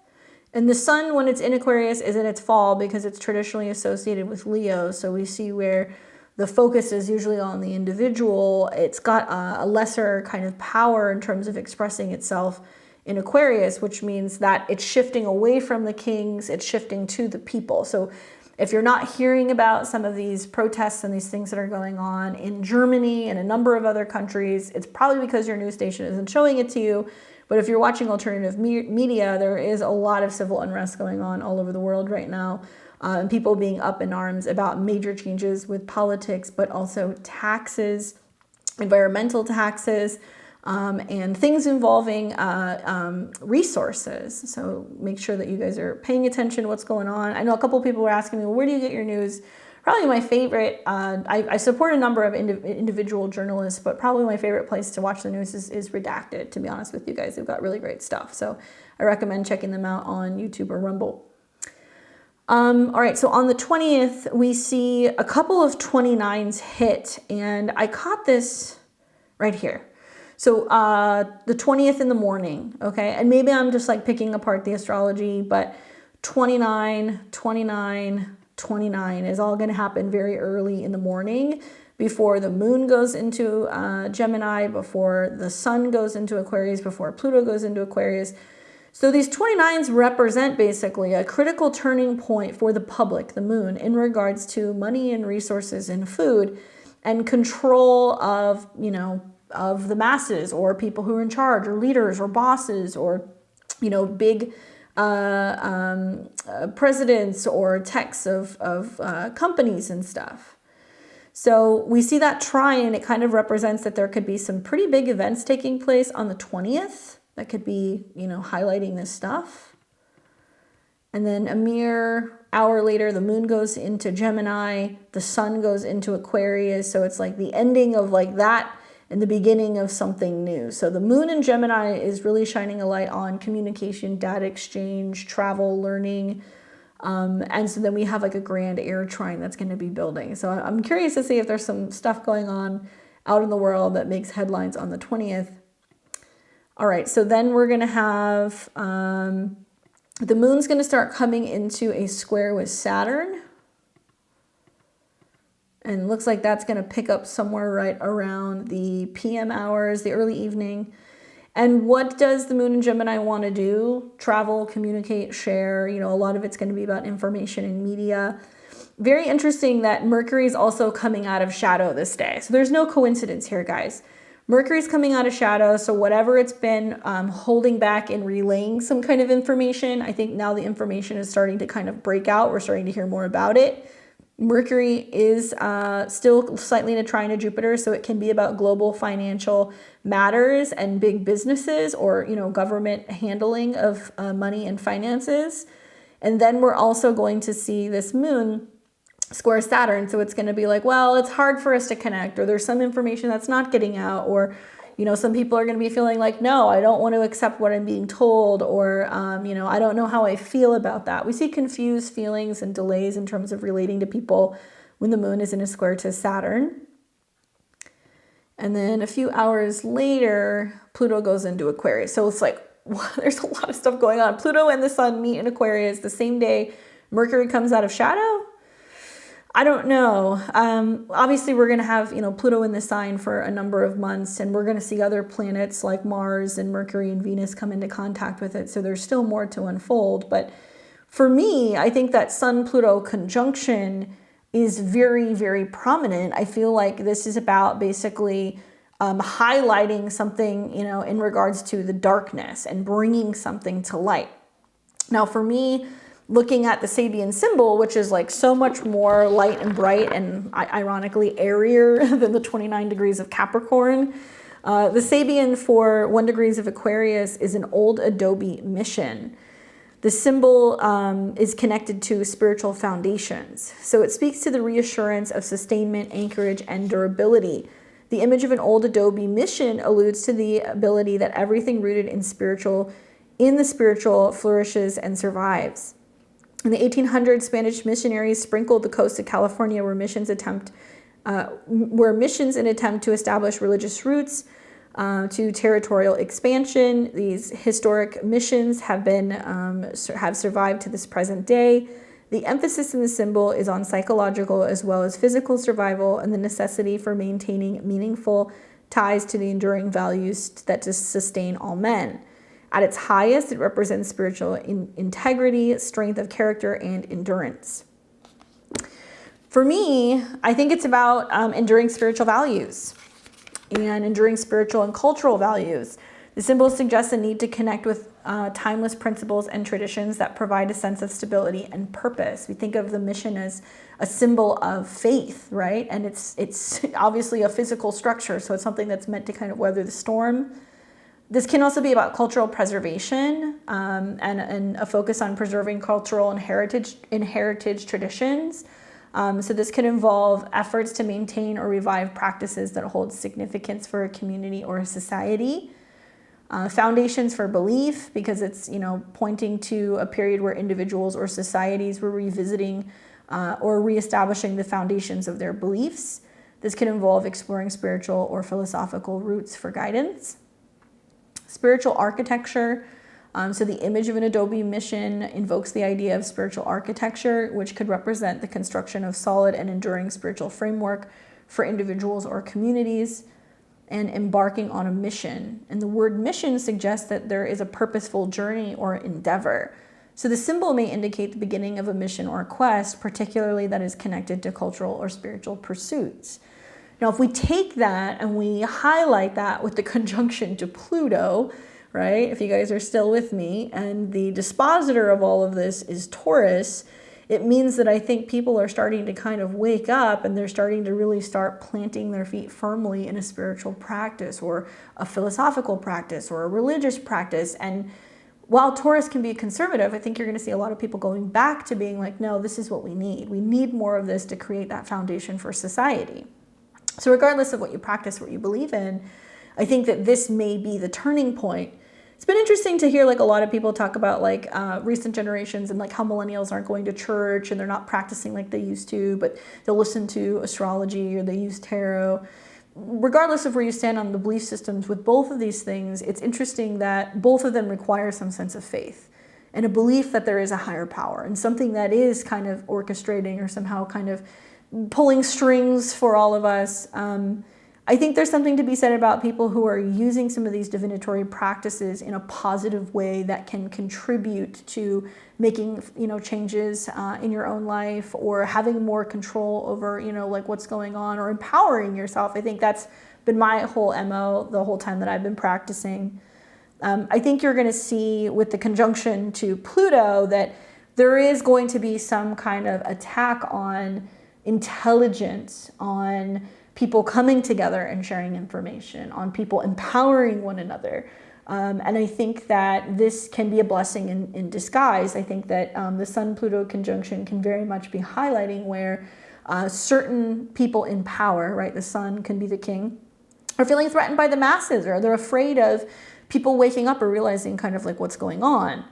And the sun, when it's in Aquarius, is in its fall because it's traditionally associated with Leo. So we see where the focus is usually on the individual. It's got a lesser kind of power in terms of expressing itself in Aquarius, which means that it's shifting away from the kings, it's shifting to the people. So if you're not hearing about some of these protests and these things that are going on in Germany and a number of other countries, it's probably because your news station isn't showing it to you. But if you're watching alternative media, there is a lot of civil unrest going on all over the world right now. And people being up in arms about major changes with politics, but also taxes, environmental taxes, and things involving resources. So make sure that you guys are paying attention to what's going on. I know a couple of people were asking me, well, where do you get your news? Probably my favorite, I support a number of individual journalists, but probably my favorite place to watch the news is Redacted, to be honest with you guys. They've got really great stuff. So I recommend checking them out on YouTube or Rumble. All right, so on the 20th, we see a couple of 29s hit, and I caught this right here. So the 20th in the morning, okay? And maybe I'm just like picking apart the astrology, but 29, 29, 29 is all going to happen very early in the morning before the moon goes into Gemini, before the sun goes into Aquarius, before Pluto goes into Aquarius. So these 29s represent basically a critical turning point for the public, the moon, in regards to money and resources and food and control of, you know, of the masses or people who are in charge or leaders or bosses or, you know, big presidents or techs of companies and stuff. So we see that trine. It kind of represents that there could be some pretty big events taking place on the 20th that could be, you know, highlighting this stuff. And then a mere hour later, the moon goes into Gemini, the sun goes into Aquarius. So it's like the ending of like that and the beginning of something new. So the moon in Gemini is really shining a light on communication, data exchange, travel, learning. And so then we have like a grand air trine that's going to be building. So I'm curious to see if there's some stuff going on out in the world that makes headlines on the 20th. All right, so then we're going to have the moon's going to start coming into a square with Saturn. And it looks like that's going to pick up somewhere right around the PM hours, the early evening. And what does the moon in Gemini want to do? Travel, communicate, share. You know, a lot of it's going to be about information and media. Very interesting that Mercury is also coming out of shadow this day. So there's no coincidence here, guys. Mercury's coming out of shadow, so whatever it's been holding back and relaying some kind of information, I think now the information is starting to kind of break out. We're starting to hear more about it. Mercury is still slightly in a trine to Jupiter, so it can be about global financial matters and big businesses or, you know, government handling of money and finances. And then we're also going to see this moon square Saturn. So it's going to be like, well, it's hard for us to connect, or there's some information that's not getting out, or, you know, some people are going to be feeling like, no, I don't want to accept what I'm being told, or, you know, I don't know how I feel about that. We see confused feelings and delays in terms of relating to people when the moon is in a square to Saturn. And then a few hours later, Pluto goes into Aquarius. So it's like, wow, there's a lot of stuff going on. Pluto and the sun meet in Aquarius the same day Mercury comes out of shadow. I don't know. Obviously, we're going to have, you know, Pluto in the sign for a number of months, and we're going to see other planets like Mars and Mercury and Venus come into contact with it. So there's still more to unfold. But for me, I think that Sun-Pluto conjunction is very, very prominent. I feel like this is about basically highlighting something, you know, in regards to the darkness and bringing something to light. Now, for me, looking at the Sabian symbol, which is like so much more light and bright and ironically airier than the 29 degrees of Capricorn. The Sabian for 1 degrees of Aquarius is an old Adobe mission. The symbol is connected to spiritual foundations. So it speaks to the reassurance of sustainment, anchorage, and durability. The image of an old Adobe mission alludes to the ability that everything rooted in spiritual in the spiritual flourishes and survives. In the 1800s, Spanish missionaries sprinkled the coast of California where missions in attempt to establish religious roots to territorial expansion. These historic missions have survived to this present day. The emphasis in the symbol is on psychological as well as physical survival and the necessity for maintaining meaningful ties to the enduring values that sustain all men. At its highest, it represents spiritual integrity, strength of character, and endurance. For me, I think it's about enduring spiritual values and enduring spiritual and cultural values. The symbol suggests a need to connect with timeless principles and traditions that provide a sense of stability and purpose. We think of the mission as a symbol of faith, right? And it's obviously a physical structure, so it's something that's meant to kind of weather the storm. This can also be about cultural preservation and a focus on preserving cultural and heritage traditions. So this can involve efforts to maintain or revive practices that hold significance for a community or a society. Foundations for belief, because it's pointing to a period where individuals or societies were revisiting or reestablishing the foundations of their beliefs. This can involve exploring spiritual or philosophical roots for guidance. Spiritual architecture. So the image of an adobe mission invokes the idea of spiritual architecture, which could represent the construction of solid and enduring spiritual framework for individuals or communities, and embarking on a mission. And the word mission suggests that there is a purposeful journey or endeavor. So the symbol may indicate the beginning of a mission or quest, particularly that is connected to cultural or spiritual pursuits. Now, if we take that and we highlight that with the conjunction to Pluto, right? If you guys are still with me, and the dispositor of all of this is Taurus, it means that I think people are starting to kind of wake up and they're starting to really start planting their feet firmly in a spiritual practice or a philosophical practice or a religious practice. And while Taurus can be conservative, I think you're going to see a lot of people going back to being like, no, this is what we need. We need more of this to create that foundation for society. So regardless of what you practice, what you believe in, I think that this may be the turning point. It's been interesting to hear like a lot of people talk about like recent generations and like how millennials aren't going to church and they're not practicing like they used to, but they'll listen to astrology or they use tarot. Regardless of where you stand on the belief systems with both of these things, it's interesting that both of them require some sense of faith and a belief that there is a higher power and something that is kind of orchestrating or somehow kind of pulling strings for all of us. I think there's something to be said about people who are using some of these divinatory practices in a positive way that can contribute to making, changes in your own life or having more control over, like what's going on or empowering yourself. I think that's been my whole MO the whole time that I've been practicing. I think you're going to see with the conjunction to Pluto that there is going to be some kind of attack on intelligence, on people coming together and sharing information, on people empowering one another. And I think that this can be a blessing in disguise. I think that the Sun-Pluto conjunction can very much be highlighting where certain people in power, right, the sun can be the king, are feeling threatened by the masses, or they're afraid of people waking up or realizing kind of like what's going on.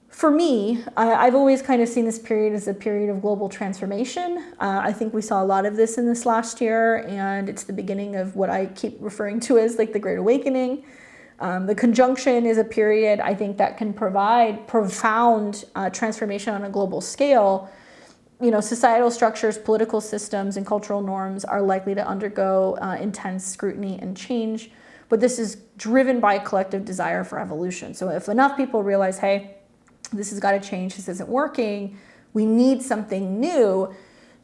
For me, I've always kind of seen this period as a period of global transformation. I think we saw a lot of this in this last year, and it's the beginning of what I keep referring to as like the Great Awakening. The conjunction is a period, I think, that can provide profound transformation on a global scale. Societal structures, political systems, and cultural norms are likely to undergo intense scrutiny and change, but this is driven by a collective desire for evolution. So if enough people realize, hey, this has got to change, this isn't working, we need something new.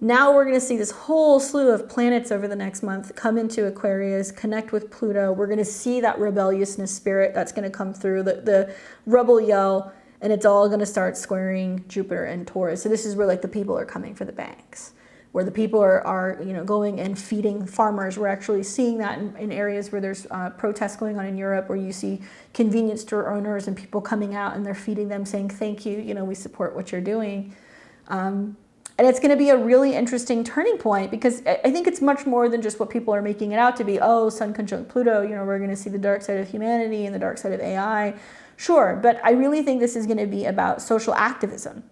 Now we're going to see this whole slew of planets over the next month come into Aquarius, connect with Pluto. We're going to see that rebelliousness spirit that's going to come through, the rebel yell, and it's all going to start squaring Jupiter and Taurus. So this is where like the people are coming for the banks, where the people are going and feeding farmers. We're actually seeing that in areas where there's protests going on in Europe, where you see convenience store owners and people coming out and they're feeding them, saying, thank you, we support what you're doing. And it's going to be a really interesting turning point, because I think it's much more than just what people are making it out to be. Oh, Sun conjunct Pluto, we're going to see the dark side of humanity and the dark side of AI. Sure, but I really think this is going to be about social activism.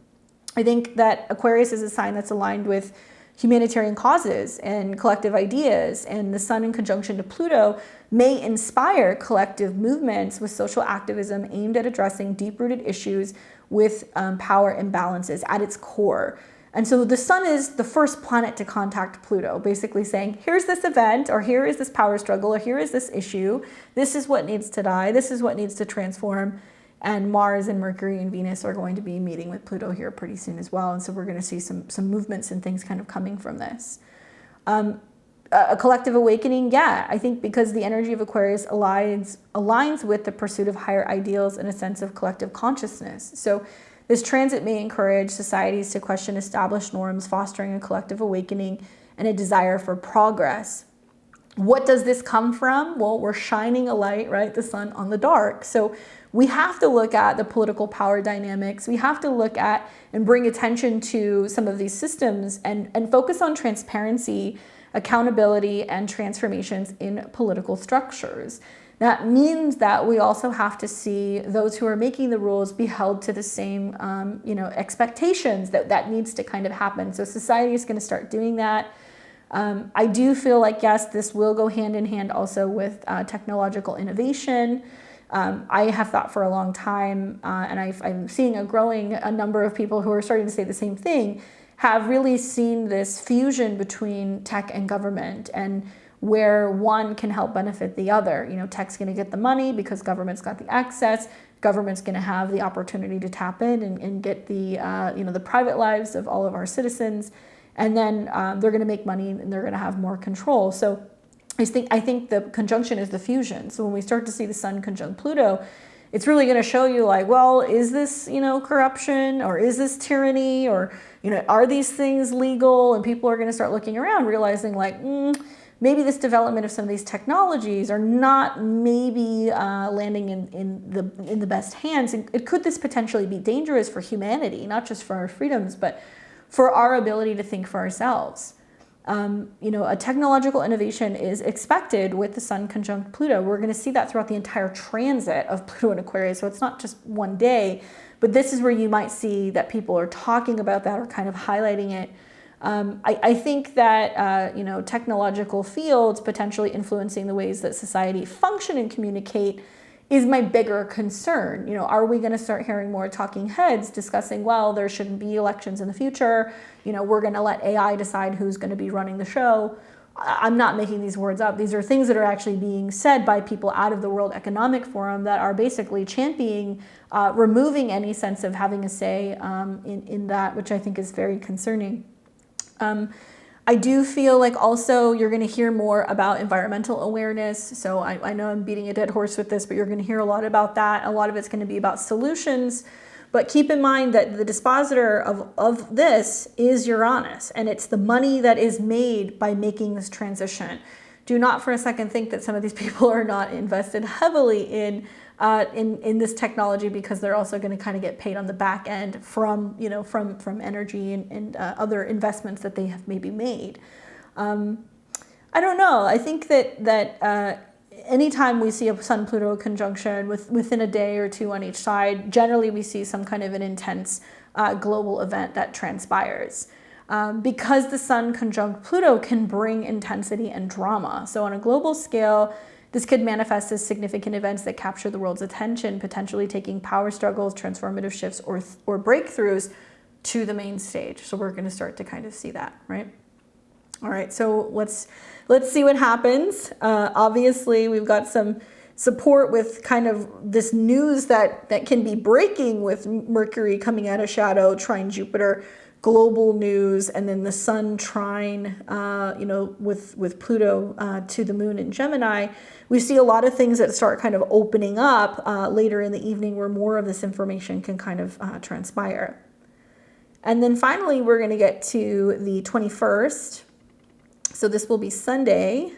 I think that Aquarius is a sign that's aligned with humanitarian causes and collective ideas, and the sun in conjunction to Pluto may inspire collective movements with social activism aimed at addressing deep-rooted issues with power imbalances at its core. And so the sun is the first planet to contact Pluto, basically saying, here's this event, or here is this power struggle, or here is this issue. This is what needs to die. This is what needs to transform. And Mars and Mercury and Venus are going to be meeting with Pluto here pretty soon as well. And so we're going to see some movements and things kind of coming from this. A collective awakening, yeah, I think because the energy of Aquarius aligns with the pursuit of higher ideals and a sense of collective consciousness. So this transit may encourage societies to question established norms, fostering a collective awakening and a desire for progress. What does this come from? Well, we're shining a light, right? The sun on the dark. So we have to look at the political power dynamics. We have to look at and bring attention to some of these systems and focus on transparency, accountability, and transformations in political structures. That means that we also have to see those who are making the rules be held to the same expectations that needs to kind of happen. So society is going to start doing that. I do feel like, yes, this will go hand in hand also with technological innovation. I have thought for a long time, and I'm seeing a number of people who are starting to say the same thing, have really seen this fusion between tech and government, and where one can help benefit the other. Tech's going to get the money because government's got the access. Government's going to have the opportunity to tap in and get the the private lives of all of our citizens, and then they're going to make money and they're going to have more control. So I think the conjunction is the fusion. So when we start to see the sun conjunct Pluto, it's really going to show you like, well, is this, corruption, or is this tyranny, or, are these things legal? And people are going to start looking around, realizing like, maybe this development of some of these technologies are not maybe landing in the best hands. And could this potentially be dangerous for humanity, not just for our freedoms, but for our ability to think for ourselves? A technological innovation is expected with the sun conjunct Pluto. We're going to see that throughout the entire transit of Pluto and Aquarius. So it's not just one day, but this is where you might see that people are talking about that or kind of highlighting it. I think that, technological fields potentially influencing the ways that society function and communicate is my bigger concern. Are we going to start hearing more talking heads discussing, well, there shouldn't be elections in the future. We're going to let AI decide who's going to be running the show. I'm not making these words up. These are things that are actually being said by people out of the World Economic Forum that are basically championing removing any sense of having a say in that, which I think is very concerning. I do feel like also you're going to hear more about environmental awareness. So I know I'm beating a dead horse with this, but you're going to hear a lot about that. A lot of it's going to be about solutions. But keep in mind that the dispositor of this is Uranus, and it's the money that is made by making this transition. Do not for a second think that some of these people are not invested heavily in this technology, because they're also going to kind of get paid on the back end from energy and other investments that they have maybe made. I don't know. I think that anytime we see a Sun-Pluto conjunction within a day or two on each side, generally we see some kind of an intense global event that transpires. Because the Sun conjunct Pluto can bring intensity and drama. So on a global scale, this could manifest as significant events that capture the world's attention, potentially taking power struggles, transformative shifts, or breakthroughs to the main stage. So we're going to start to kind of see that, right? All right, so let's see what happens. Obviously, we've got some support with kind of this news that can be breaking with Mercury coming out of shadow, trine Jupiter, global news, and then the sun trine, with Pluto to the moon in Gemini. We see a lot of things that start kind of opening up later in the evening, where more of this information can kind of transpire. And then finally, we're going to get to the 21st. So this will be Sunday.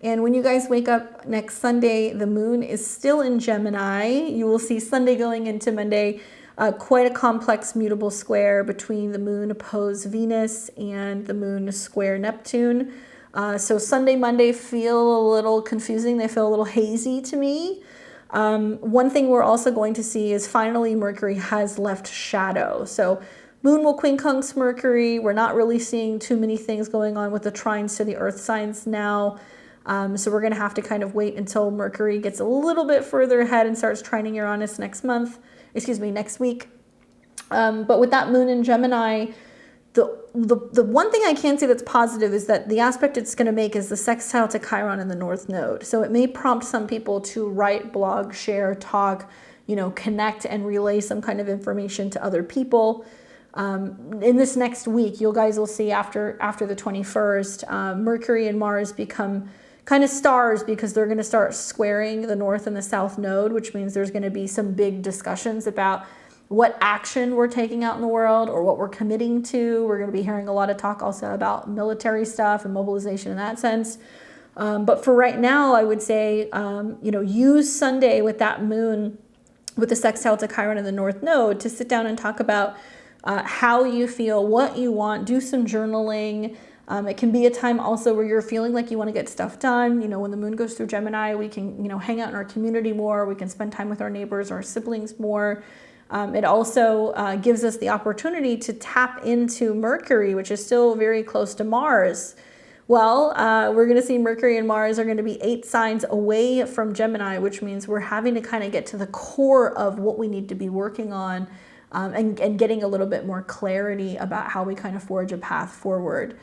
And when you guys wake up next Sunday, the moon is still in Gemini. You will see Sunday going into Monday, quite a complex mutable square between the moon opposed Venus and the moon square Neptune. So Sunday, Monday feel a little confusing. They feel a little hazy to me. One thing we're also going to see is finally Mercury has left shadow. So Moon will quincunx Mercury. We're not really seeing too many things going on with the trines to the earth signs now. So we're going to have to kind of wait until Mercury gets a little bit further ahead and starts trining Uranus next week. But with that moon in Gemini, the one thing I can say that's positive is that the aspect it's going to make is the sextile to Chiron in the North Node. So it may prompt some people to write, blog, share, talk, connect and relay some kind of information to other people. In this next week, you guys will see after the 21st, Mercury and Mars become kind of stars because they're going to start squaring the North and the South Node, which means there's going to be some big discussions about what action we're taking out in the world or what we're committing to. We're going to be hearing a lot of talk also about military stuff and mobilization in that sense. But for right now, I would say, use Sunday with that moon, with the sextile to Chiron in the North Node, to sit down and talk about how you feel, what you want, do some journaling. It can be a time also where you're feeling like you want to get stuff done. When the moon goes through Gemini, we can, hang out in our community more. We can spend time with our neighbors, our siblings more. It also gives us the opportunity to tap into Mercury, which is still very close to Mars. Well, we're going to see Mercury and Mars are going to be 8 signs away from Gemini, which means we're having to kind of get to the core of what we need to be working on and getting a little bit more clarity about how we kind of forge a path forward.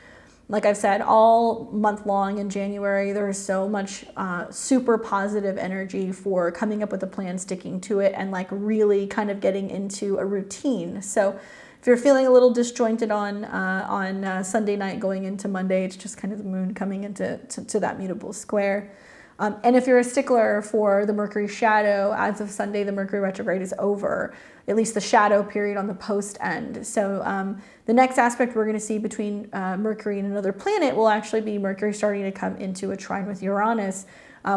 Like I've said, all month long in January, there is so much super positive energy for coming up with a plan, sticking to it, and like really kind of getting into a routine. So if you're feeling a little disjointed on Sunday night going into Monday, it's just kind of the moon coming into that mutable square. And if you're a stickler for the Mercury shadow, as of Sunday, the Mercury retrograde is over, at least the shadow period on the post end. So the next aspect we're going to see between Mercury and another planet will actually be Mercury starting to come into a trine with Uranus,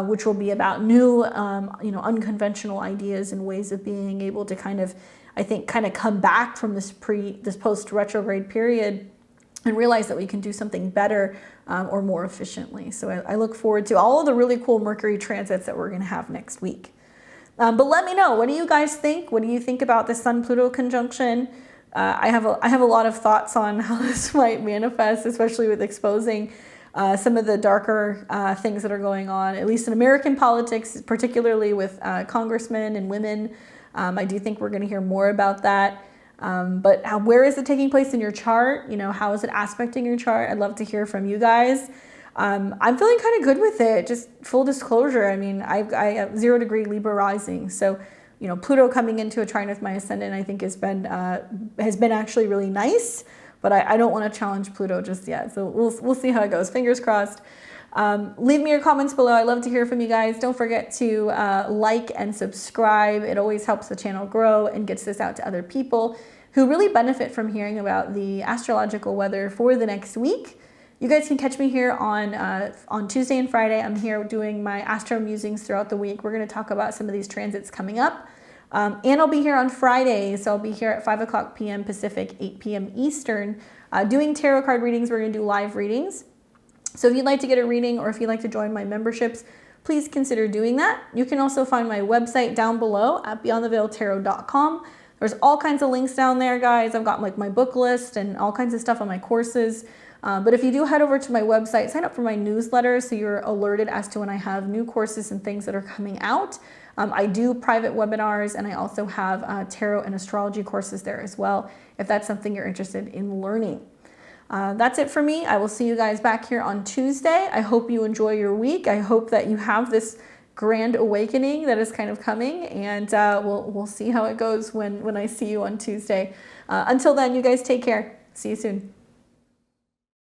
which will be about new, unconventional ideas and ways of being able to kind of come back from this post retrograde period and realize that we can do something better or more efficiently. So I look forward to all of the really cool Mercury transits that we're going to have next week. But let me know, what do you guys think? What do you think about the Sun-Pluto conjunction? I have a lot of thoughts on how this might manifest, especially with exposing some of the darker things that are going on, at least in American politics, particularly with congressmen and women. I do think we're going to hear more about that. But where is it taking place in your chart? How is it aspecting your chart? I'd love to hear from you guys. I'm feeling kind of good with it. Just full disclosure. I mean, I have 0 degree Libra rising. So, Pluto coming into a trine with my ascendant, I think has been actually really nice, but I don't want to challenge Pluto just yet. So we'll see how it goes. Fingers crossed. Leave me your comments below. I love to hear from you guys. Don't forget to like and subscribe. It always helps the channel grow and gets this out to other people who really benefit from hearing about the astrological weather for the next week. You guys can catch me here on Tuesday and Friday. I'm here doing my astro musings throughout the week. We're going to talk about some of these transits coming up. And I'll be here on Friday. So I'll be here at 5 p.m. Pacific, 8 p.m. Eastern, doing tarot card readings. We're going to do live readings. So if you'd like to get a reading or if you'd like to join my memberships, please consider doing that. You can also find my website down below at beyondtheveiltarot.com. There's all kinds of links down there, guys. I've got like my book list and all kinds of stuff on my courses. But if you do head over to my website, sign up for my newsletter so you're alerted as to when I have new courses and things that are coming out. I do private webinars, and I also have tarot and astrology courses there as well, if that's something you're interested in learning. That's it for me. I will see you guys back here on Tuesday. I hope you enjoy your week. I hope that you have this grand awakening that is kind of coming, and we'll see how it goes when I see you on Tuesday. Until then, you guys take care. See you soon.